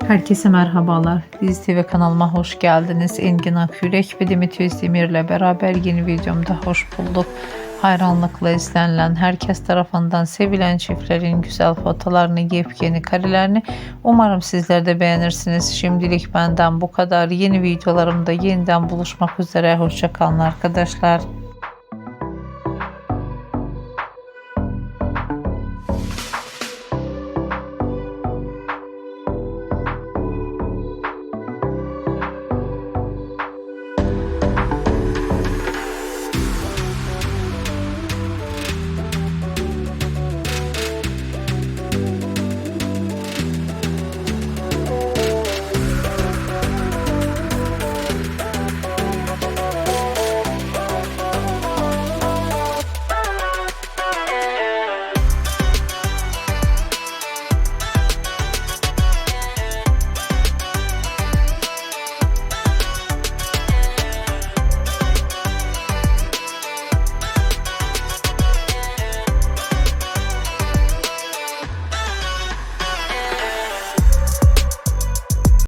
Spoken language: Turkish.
Herkese merhabalar. Dizi TV kanalıma hoş geldiniz. Engin Akyürek ve Demet Özdemir ile beraber yeni videomda hoş bulduk. Hayranlıkla izlenilen, herkes tarafından sevilen çiftlerin güzel fotolarını, yepyeni karelerini umarım sizler de beğenirsiniz. Şimdilik benden bu kadar. Yeni videolarımda yeniden buluşmak üzere. Hoşça kalın arkadaşlar.